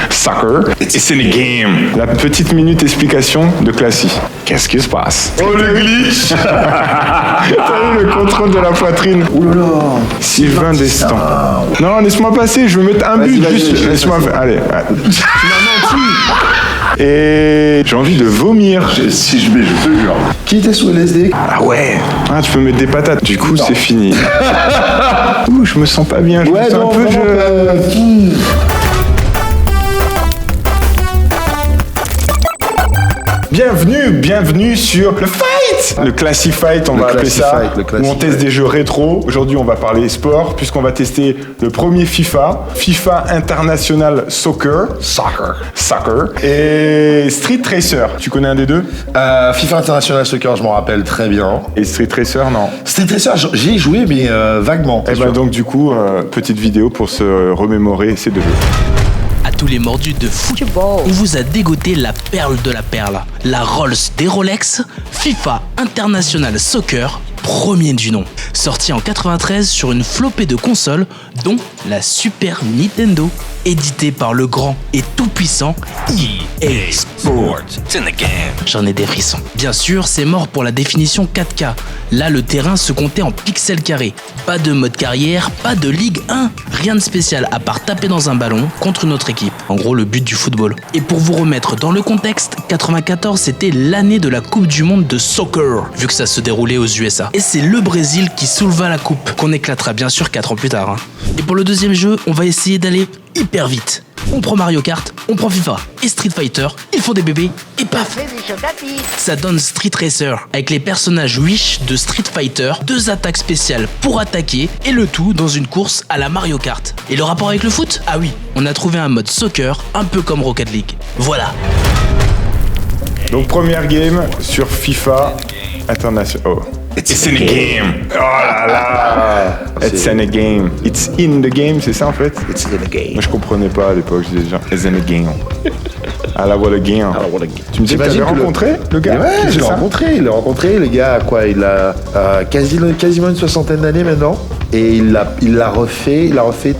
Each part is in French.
Soccer. It's in the game. La petite minute explication de Classy. Qu'est-ce qui se passe? Oh le glitch. T'as vu le contrôle de la poitrine? Oh là là. Sylvain Destan. Non, laisse-moi passer, je veux mettre un but. Juste, laisse-moi faire. Allez. Et j'ai envie de vomir. Si je mets, je te jure. Qui était sous LSD? Ah ouais. Ah, tu peux mettre des patates. Du coup, c'est fini. Ouh, je me sens pas bien. Je me sens un peu. Bienvenue sur le Fight. Le Classy Fight, on va appeler ça. Où on teste des jeux rétro. Aujourd'hui, on va parler sport, puisqu'on va tester le premier FIFA International Soccer, et Street Racer. Tu connais un des deux? FIFA International Soccer, je m'en rappelle très bien. Et Street Racer, non. Street Racer, j'y ai joué, mais vaguement. Et ben donc, du coup, petite vidéo pour se remémorer ces deux jeux. À tous les mordus de fou, on vous a dégoté la perle de la perle, la Rolls des Rolex, FIFA International Soccer, premier du nom. Sorti en 93 sur une flopée de consoles, dont la Super Nintendo, édité par le grand et tout-puissant EA Sports. J'en ai des frissons. Bien sûr, c'est mort pour la définition 4K. Là, le terrain se comptait en pixels carrés. Pas de mode carrière, pas de Ligue 1. Rien de spécial à part taper dans un ballon contre une autre équipe. En gros, le but du football. Et pour vous remettre dans le contexte, 94, c'était l'année de la Coupe du Monde de soccer, vu que ça se déroulait aux USA. Et c'est le Brésil qui souleva la coupe, qu'on éclatera bien sûr 4 ans plus tard. Et pour le deuxième jeu, on va essayer d'aller hyper vite. On prend Mario Kart, on prend FIFA et Street Fighter, ils font des bébés et paf, ça donne Street Racer avec les personnages Wish de Street Fighter, 2 attaques spéciales pour attaquer et le tout dans une course à la Mario Kart. Et le rapport avec le foot? Ah oui, on a trouvé un mode soccer un peu comme Rocket League. Voilà. Donc première game sur FIFA International. Oh. It's in the game. Oh là là. It's in the game. It's in the game, c'est ça en fait? It's in the game. Moi je comprenais pas à l'époque, je disais genre It's in the game. Ah la what a game. Tu me dis que t'avais rencontré le gars? Ouais, je l'ai rencontré, le gars, quoi, il a quasiment une soixantaine d'années maintenant. Et il l'a refait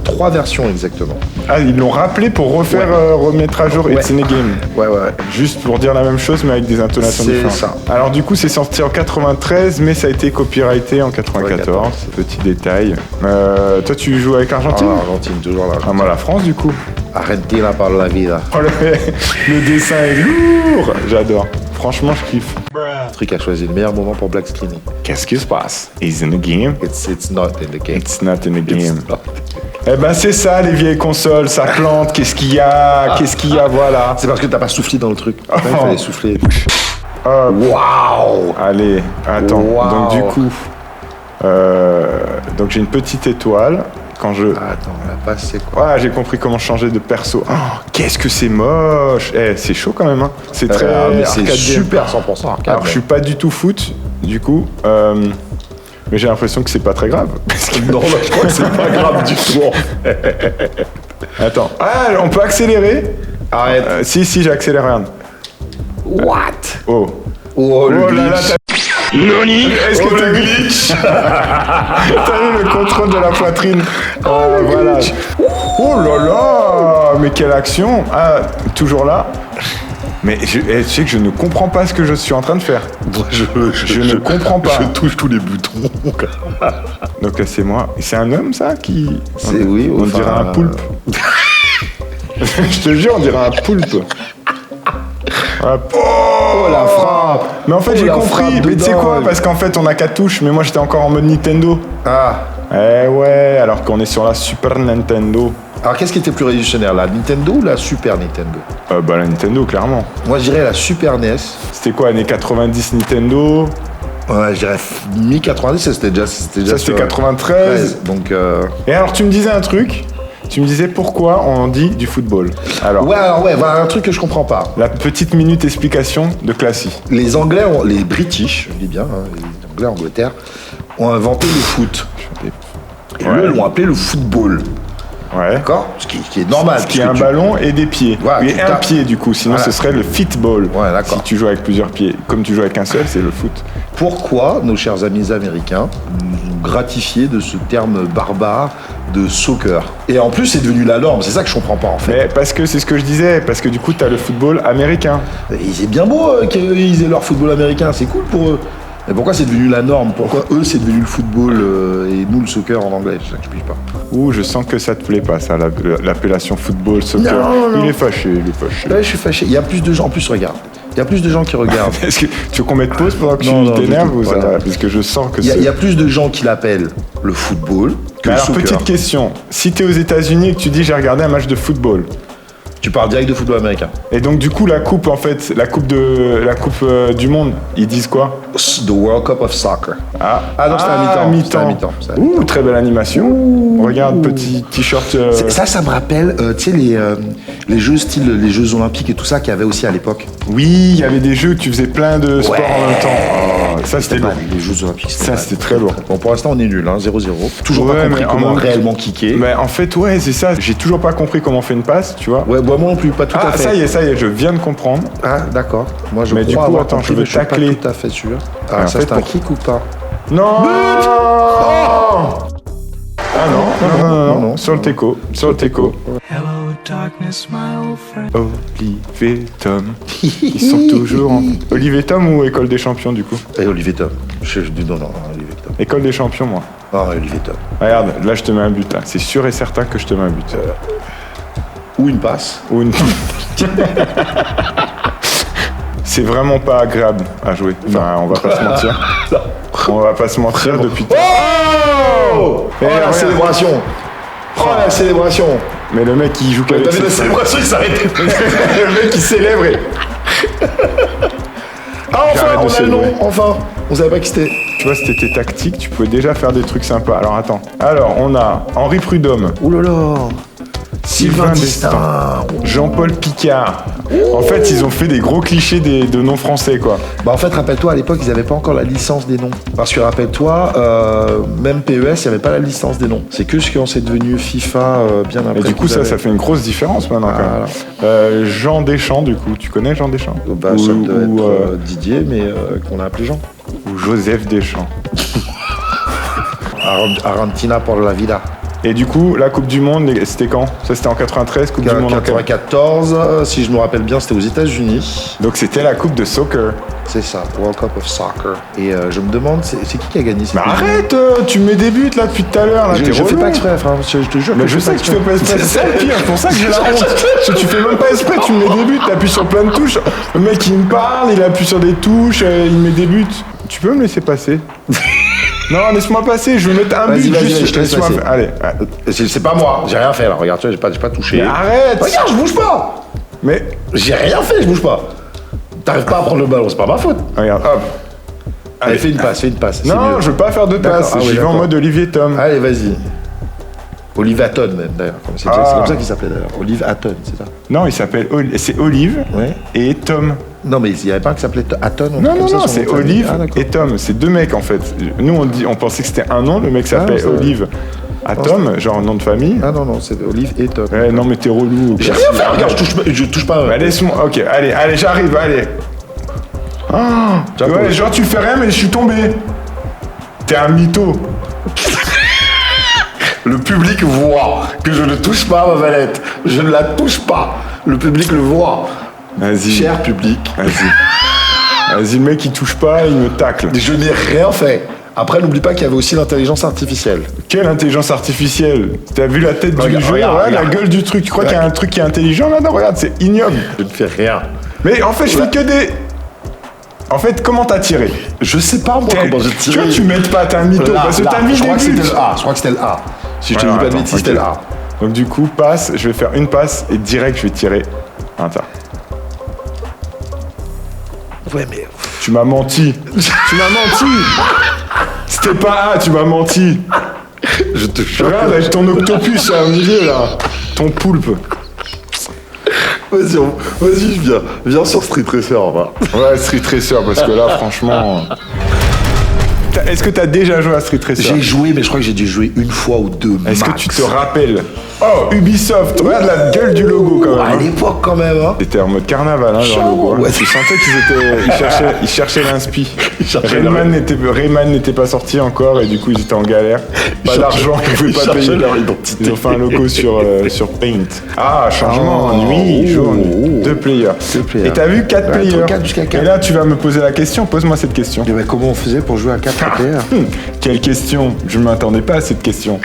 3 versions exactement. Ah, ils l'ont rappelé pour refaire, remettre à jour It's in the game. Ouais. Juste pour dire la même chose mais avec des intonations différentes. C'est ça. Alors du coup c'est sorti en 93 mais ça a été copyrighté en 94. Petit détail. Toi tu joues avec l'Argentine? Argentine, toujours là. Ah moi la France du coup. Argentina par la vida. Oh, le dessin est lourd. J'adore. Franchement, je kiffe. Le truc a choisi le meilleur moment pour Black Screeny. Qu'est-ce qui se passe? It's in the game. It's not in the game. It's not in the game. Eh ben c'est ça les vieilles consoles, ça plante. Qu'est-ce qu'il y a? Voilà. C'est parce que t'as pas soufflé dans le truc. Il fallait souffler. Waouh! Allez, attends. Wow. Donc du coup, donc j'ai une petite étoile. Quand je... Attends, la passe c'est quoi? Ouais, j'ai compris comment changer de perso. Oh, qu'est-ce que c'est moche! C'est chaud quand même, hein. C'est très mais arcade c'est super 100% arcade. Alors je suis pas du tout foot, du coup, mais j'ai l'impression que c'est pas très grave. Non, je crois que c'est pas grave du tout. Attends, on peut accélérer? Arrête. Si, j'accélère, regarde. What? Oh Le glitch. là là, Noni? Est-ce que t'as glitch? T'as vu le contrôle de la poitrine? Voilà. Oh là là! Mais quelle action! Ah, toujours là? Mais tu sais que je ne comprends pas ce que je suis en train de faire. Je ne comprends pas. Je touche tous les boutons. Donc là, c'est moi. Et c'est un homme, ça, qui... On dirait un poulpe. Je te jure, on dirait un poulpe. Oh la frappe! Mais en fait j'ai compris, mais tu sais quoi? Parce qu'en fait on a 4 touches, mais moi j'étais encore en mode Nintendo. Ah! Eh ouais, alors qu'on est sur la Super Nintendo. Alors qu'est-ce qui était plus révolutionnaire, la Nintendo ou la Super Nintendo? Bah la Nintendo clairement. Moi je dirais la Super NES. C'était quoi, années 90 Nintendo? Ouais, je dirais mi-90, c'était déjà ça c'était 93. Donc Et alors tu me disais un truc? Tu me disais pourquoi on dit du football. Alors voilà un truc que je comprends pas. La petite minute explication de Classy. Les Anglais, les British, je dis bien, les Anglais, Angleterre, ont inventé le foot. Et eux, ils l'ont appelé le football. Ouais. D'accord, ce qui est normal. Ce qui est un ballon et des pieds. Voilà, et un pied du coup, sinon ce serait le football. Ouais, d'accord. Si tu joues avec plusieurs pieds. Comme tu joues avec un seul, c'est le foot. Pourquoi nos chers amis américains nous ont gratifié de ce terme barbare de soccer? Et en plus, c'est devenu la norme, c'est ça que je comprends pas en fait. Mais parce que c'est ce que je disais, parce que du coup, t'as le football américain. Et c'est bien beau qu'ils aient leur football américain, c'est cool pour eux. Mais pourquoi c'est devenu la norme? Pourquoi eux c'est devenu le football et nous le soccer en anglais? C'est ça que je ne pas. Ouh, je sens que ça te plaît pas, ça, l'appellation football, soccer. Non. Il est fâché. Ouais, je suis fâché. Il y a plus de gens, en plus, regarde. Il y a plus de gens qui regardent. Est-ce que tu veux qu'on mette pause pendant que Non, tu t'énerves ou ça voilà. Parce que je sens que Il y a plus de gens qui l'appellent le football que Mais le alors, soccer. petite question. Si t'es aux États-Unis et que tu dis j'ai regardé un match de football, Tu parles direct de football américain. et donc du coup la coupe coupe du monde, ils disent quoi? The World Cup of Soccer. Ah, donc c'était à mi-temps. C'était à mi-temps. Ouh, très belle animation. Regarde, petit t-shirt. Ça me rappelle, tu sais, les jeux style les Jeux Olympiques et tout ça qu'il y avait aussi à l'époque. Oui, il y avait des jeux où tu faisais plein de sports en même temps. Oh, ça c'était lourd. Les Jeux Olympiques. Ça c'était très lourd. Bon, pour l'instant, on est nul, 0-0. Toujours Ouais, pas compris mais en comment même- réellement kicker. Mais en fait, ouais, c'est ça. J'ai toujours pas compris comment on fait une passe, tu vois. Ouais, moi non plus, pas tout à Ah, fait. ça y est, je viens de comprendre. Ah, d'accord. Moi, je Mais du crois coup, avoir attends, compris, je vais mais suis tacler. pas tout à fait sûr. Mais Ah, en ça, fait, c'est un pour- kick ou pas? Non. Ah non, sur le teco, Hello, darkness, my old friend. Olivier Tom. Ils sont toujours en... Olivier Tom ou École des Champions du coup? Et Olivier Tom. Je dis non, Olivier Tom. École des Champions, moi. Non, Olivier Tom. Regarde, là je te mets un but là. C'est sûr et certain que je te mets un but. Ou une passe. Ou une... C'est vraiment pas agréable à jouer. Enfin, on va pas se mentir. On va pas se mentir depuis... Oh, Eh, la regarde. célébration. Oh, la célébration. Mais le mec il joue T'as qu'avec vu la ses... célébration, il s'arrêtait. Le mec il célèbre et... Ah, enfin, J'arrête de on a le célébrer. nom, enfin. On savait pas qui c'était. Tu vois, c'était tes tactiques, tu pouvais déjà faire des trucs sympas. Alors attends. Alors, on a Henri Prudhomme, Ouh là là. Sylvain Destin, Jean-Paul Picard. En fait, ils ont fait des gros clichés de noms français, quoi. Bah en fait, rappelle-toi, à l'époque, ils n'avaient pas encore la licence des noms. Parce que rappelle-toi, même PES, il n'y avait pas la licence des noms. C'est que ce qu'on s'est devenu FIFA bien après. Et du coup, qu'ils ça avaient. fait une grosse différence maintenant, quand même. Jean Deschamps, du coup. Tu connais Jean Deschamps? Bah, ça doit être Didier, mais qu'on a appelé Jean. ou Joseph Deschamps. Argentina pour la vida. Et du coup, la Coupe du Monde, c'était quand? Ça, c'était en 93, Coupe du Monde en 94, si je me rappelle bien, c'était aux États-Unis. Donc, c'était la Coupe de soccer. C'est ça, World Cup of Soccer. Et je me demande, c'est qui a gagné cette Mais Coupe du Monde? arrête, tu me débutes là depuis tout à l'heure. Là, Je t'es fais relou. pas exprès, frère, je te jure. Mais je sais que tu fais pas exprès, c'est ça le pire, c'est pour ça que j'ai la honte. Si tu fais même pas exprès, tu me mets des buts, t'appuies sur plein de touches. Le mec il me parle, il appuie sur des touches, il me met des buts. Tu peux me laisser passer? Non, laisse-moi passer, je vais mettre un Vas-y, but. vas-y, juste, je te laisse laisse-moi passer. faire. Allez, C'est pas moi, j'ai rien fait là, regarde, tu vois, j'ai pas touché. mais arrête. Regarde, je bouge pas. Mais J'ai rien fait, je bouge pas. T'arrives pas à prendre le ballon, c'est pas ma faute. regarde, hop. Allez, fais une passe, c'est Non, mieux. je veux pas faire de D'accord, passe. ah oui, J'y vais en d'accord. mode Olivier Tom. Allez, vas-y. Olive Hatton, même, d'ailleurs. C'est comme ça qu'il s'appelait, d'ailleurs. Olive Hatton, c'est ça. Non, il s'appelle c'est Olive Ouais. et Tom. Non, mais il y avait pas un qui s'appelait Hatton. Non, c'est Olive Ah, d'accord. et Tom. C'est deux mecs en fait. Nous on pensait que c'était un nom, le mec s'appelait ça va. Olive à Tom, genre nom de famille. Ah non, c'est Olive et Tom. Ouais, non mais t'es relou. J'ai rien fait, regarde, je touche pas. Bah, laisse-moi. Ok, allez, j'arrive, allez. Ah, ouais, genre tu fais rien mais je suis tombé. T'es un mytho. Le public voit que je ne touche pas ma valette. Je ne la touche pas. Le public le voit. Vas-y. Cher public, Vas-y, le mec il touche pas, il me tacle. je n'ai rien fait. Après, n'oublie pas qu'il y avait aussi l'intelligence artificielle. Quelle intelligence artificielle? T'as vu la tête du Regarde, joueur, regarde, la regarde. gueule du truc. Tu crois qu'il y a un truc qui est intelligent là-dedans? Regarde, c'est ignoble. Je ne fais rien. Mais en fait, je fais que des. En fait, comment t'as tiré? Je sais pas moi comment j'ai Tu tiré. vois, tu m'aides pas, t'es un mytho, Là, parce que là, t'as mis je crois des que buts. c'était le A. Je crois que c'était le A. Si je te dis Alors, pas de attends, bêtises, ok. c'était le A. Donc du coup, passe, je vais faire une passe et direct je vais tirer un tas. Ouais, mais. Tu m'as menti. Tu m'as menti. C'était pas A, tu m'as menti. Je te jure. Regarde avec ton octopus là au milieu là. Ton poulpe. Vas-y, je viens. Viens sur Street Racer, on va. Ouais, Street Racer, parce que là, franchement. Est-ce que t'as déjà joué à Street Racer? J'ai joué, mais je crois que j'ai dû jouer une fois ou deux. Est-ce que max. tu te rappelles? Oh, Ubisoft, regarde la gueule du logo quand même. À hein. l'époque, quand même. Hein. C'était en mode carnaval, hein, leur logo. Hein. Ouais. Tu sentais ils cherchaient l'inspi. cherchaient Rayman n'était pas sorti encore et du coup ils étaient en galère. Pas d'argent, ils pouvaient pas payer. leur identité. Ils ont fait un logo sur Paint. Ah, changement, nuit, journée. 2 players. Et t'as vu 4 Ouais, players. 4 jusqu'à 4. Et là tu vas me poser la question, pose-moi cette question. Et ben, comment on faisait pour jouer à 4 players? Quelle question? Je ne m'attendais pas à cette question.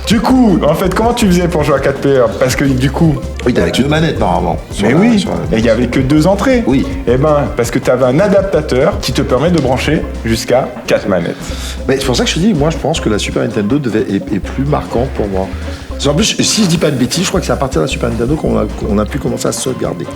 Du coup, en fait, comment tu faisais pour jouer à 4 players? Parce que du coup... Oui, t'avais 2 manettes normalement. Mais oui, et il n'y avait que 2 entrées. Oui. Eh ben, parce que tu avais un adaptateur qui te permet de brancher jusqu'à 4 manettes. Mais c'est pour ça que je te dis, moi je pense que la Super Nintendo est plus marquante pour moi. En plus, si je dis pas de bêtises, je crois que c'est à partir de la Super Nintendo qu'on a pu commencer à sauvegarder.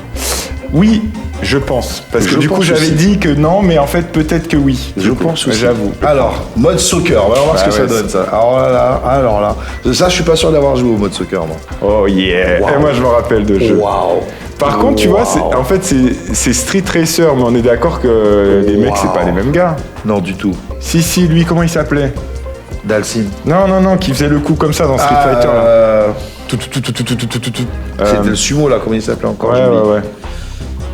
Oui, je pense. Parce que Je du coup, pense j'avais aussi. dit que non, mais en fait, peut-être que oui. Je pense aussi. J'avoue. Alors, mode soccer, on va voir ce que Bah ça ouais, donne ça. Alors là, ça je suis pas sûr d'avoir joué au mode soccer moi. Oh yeah. Wow. Et moi, je me rappelle de jeux. Waouh. Par contre, tu vois, en fait, c'est Street Racer, mais on est d'accord que les mecs, c'est pas les mêmes gars. Non, du tout. Si, lui, comment il s'appelait? Dalsin. Non, qui faisait le coup comme ça dans Street Fighter. Là. Tout. C'était le sumo là, comment il s'appelait encore? Ouais.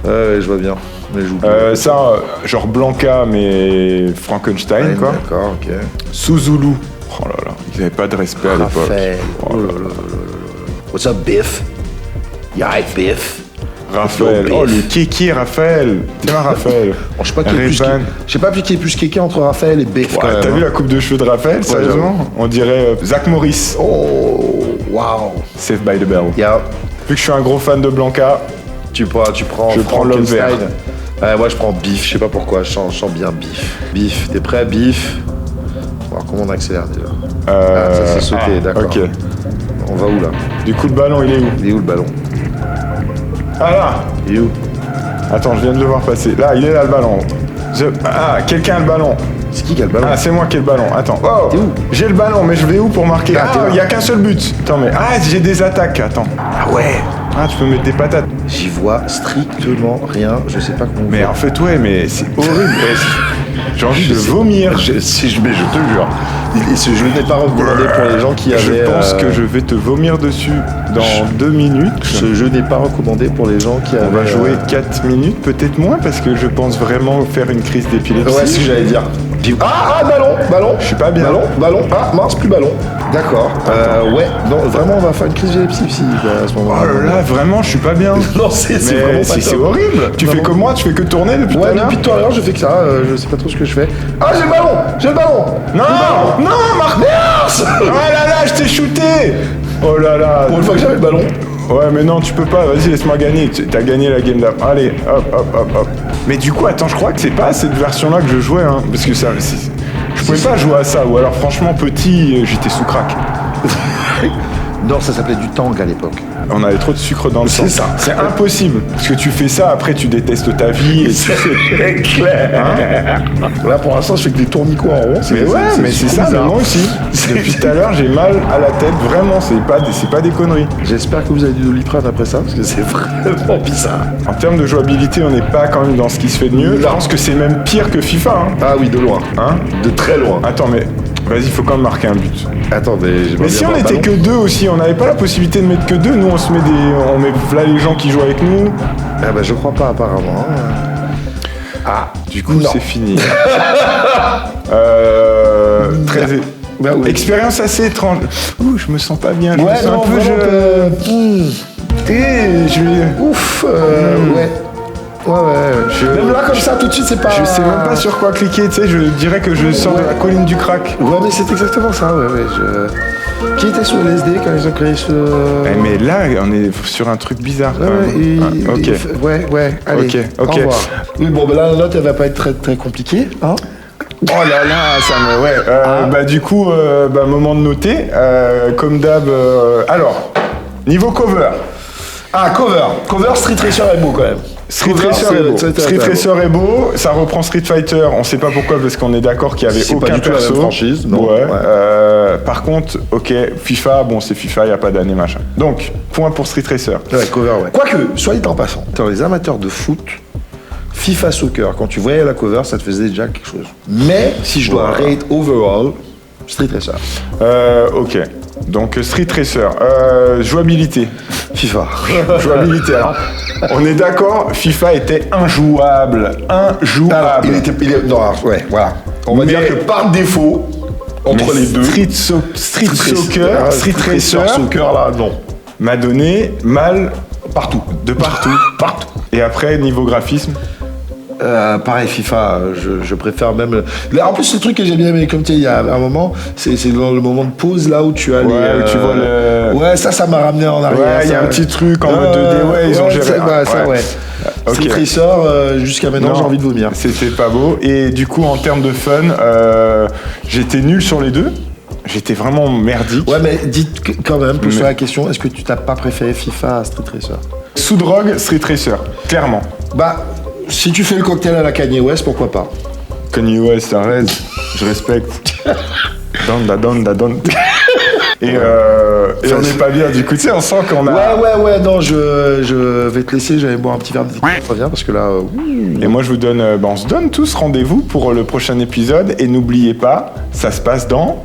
Ouais, je vois bien. Mais j'oublie. Genre Blanca, mais Frankenstein, Ouais, quoi. D'accord, ok. Suzulu. Oh là là, ils avaient pas de respect à l'époque. Raphaël. Oh là là. What's up, Biff? Yeah, Biff. Raphaël. Oh, le kéké Raphaël. Tiens, Raphaël. Bon, je sais pas qui est plus kéké entre Raphaël et Biff quand même. T'as vu la coupe de cheveux de Raphaël, sérieusement? On dirait Zach Morris. Oh, waouh. Saved by the Bell. Yeah. Vu que je suis un gros fan de Blanca, Je prends l'homme vert. Frankenstein. Ouais, moi je prends Biff, je sais pas pourquoi, je sens bien Biff. Biff, t'es prêt, Biff? On va voir comment on accélère déjà. Ça c'est sauté, d'accord. Ok. On va où là? Du coup, le ballon, il est où? Il est où le ballon? Ah là! Il est où? Attends, je viens de le voir passer. Là, il est là, le ballon. Quelqu'un a le ballon. C'est qui a le ballon? Ah, c'est moi qui ai le ballon. Attends. Oh, T'es où? j'ai le ballon, mais je vais où pour marquer? t'es là. Il y a qu'un seul but. Attends, mais j'ai des attaques. Attends. Ah ouais. Ah, tu peux mettre des patates. J'y vois strictement rien, je sais pas comment. Mais en fait, ouais, mais c'est horrible. J'ai envie de vomir. Mais je te jure. Ce jeu n'est pas recommandé pour les gens qui avaient. Je pense que je vais te vomir dessus dans 2 minutes. Ce jeu n'est pas recommandé pour les gens qui avaient. On va jouer 4 minutes, peut-être moins, parce que je pense vraiment faire une crise d'épilepsie. Ouais, c'est ce que j'allais dire. Ballon. Je suis pas bien. Ballon. Ah, mince, plus ballon. D'accord. Ouais, non, vraiment, on va faire une crise d'épilepsie à ce moment-là. Oh là là, vraiment, je suis pas bien. Non, c'est vraiment pas c'est top. horrible. Tu fais comme moi, tu fais que tourner depuis tout à Ouais, l'heure. depuis tout à l'heure, je fais que ça. Je sais pas trop ce que je fais. Ah, j'ai le ballon. Non, Marc. Oh là là, je t'ai shooté. Oh là là. Pour une fois que j'avais le ballon. Ouais, mais non, tu peux pas. Vas-y, laisse-moi gagner. T'as gagné la game d'après. Allez, hop. Mais du coup, attends, je crois que c'est pas à cette version-là que je jouais, hein. Parce que ça. Je pouvais pas jouer à ça. Ou alors, franchement, petit, j'étais sous crack. Non, ça s'appelait du Tang à l'époque. On avait trop de sucre dans le sang. C'est ça. C'est impossible. Parce que tu fais ça, après, tu détestes ta vie. Et C'est clair. Là, pour l'instant, je fais que des tournicots en rond. Mais ouais, mais c'est ça, mais moi aussi. Depuis tout à l'heure, j'ai mal à la tête, vraiment, c'est pas des conneries. J'espère que vous avez du Doliprane après ça, parce que c'est vraiment bizarre. En termes de jouabilité, on n'est pas quand même dans ce qui se fait de mieux. Je pense que c'est même pire que FIFA. Hein. Ah oui, de loin. Hein? De très loin. Attends, mais vas-y, faut quand même marquer un but. Attends, Mais si on était que 2 aussi, on n'avait pas la possibilité de mettre que 2. Nous, on met là les gens qui jouent avec nous. Ah bah, je crois pas, apparemment. Ah, du coup, non. c'est fini. Très. Bah oui. Expérience assez étrange. Ouh, je me sens pas bien. Je me Ouais, sens non, un peu. Ouf, ouais. Ouais. Même là, comme ça, tout de suite, c'est pas. Je sais même pas sur quoi cliquer, tu sais, je dirais que je sors de la colline du crack. Ouais, mais c'est exactement ça, ouais. Qui était sur LSD quand ils ont créé ce. Mais là, on est sur un truc bizarre. Ok. Ouais, allez. Ok. Au revoir. Oui, bon, ben là, la note, elle va pas être très, très compliquée, hein. Oh là là, ça me. Ouais. Bah, du coup, moment de noter. Comme d'hab. Alors, niveau cover. Ah, cover Street Racer est beau quand même. Street Racer est beau, ça reprend Street Fighter, on sait pas pourquoi parce qu'on est d'accord qu'il y avait C'est aucun pas du tout la perso. même franchise, non. Ouais. Par contre, ok, FIFA, bon c'est FIFA, y a pas d'année machin. Donc, point pour Street Racer. Ouais, cover, ouais. Quoique, soit dit en passant, dans les amateurs de foot, FIFA Soccer, quand tu voyais la cover, ça te faisait déjà quelque chose. Mais si je dois rate overall, Street Racer. Ok. Donc Street Racer. Jouabilité. FIFA. Jouabilité. Alors, on est d'accord, FIFA était injouable. Injouable. Alors, non, alors, ouais, voilà. On va Mais- dire que par défaut, entre Mais les deux, Street Soccer, Street Racer Soccer, là, non. m'a donné mal Partout. de partout. Partout. Et après, niveau graphisme, Pareil, FIFA, je préfère même. Là, en plus, le truc que j'ai bien aimé, comme tu sais, il y a un moment, c'est dans le moment de pause là où tu as Ouais, où tu vois le- Ouais, ça m'a ramené en arrière. ouais, il y a ça. un petit truc en mode 2D, ouais, ils ont géré. Ça, ouais. Ok. Street Racer, jusqu'à maintenant, Non, j'ai envie de vomir. C'était pas beau. Et du coup, en termes de fun, j'étais nul sur les deux. J'étais vraiment merdique. Ouais, mais dites quand même, pose-toi Mais- la question, est-ce que tu t'as pas préféré FIFA à Street Racer? Sous drogue, Street Racer, clairement. Bah, si tu fais le cocktail à la Kanye West, pourquoi pas? Kanye West, arrête, je respecte. Don. Et on n'est pas bien, du coup, tu sais, on sent qu'on a... Ouais, non, je vais te laisser, j'allais boire un petit verre de reviens parce que là... Et moi, je vous donne... on se donne tous rendez-vous pour le prochain épisode. Et n'oubliez pas, ça se passe dans...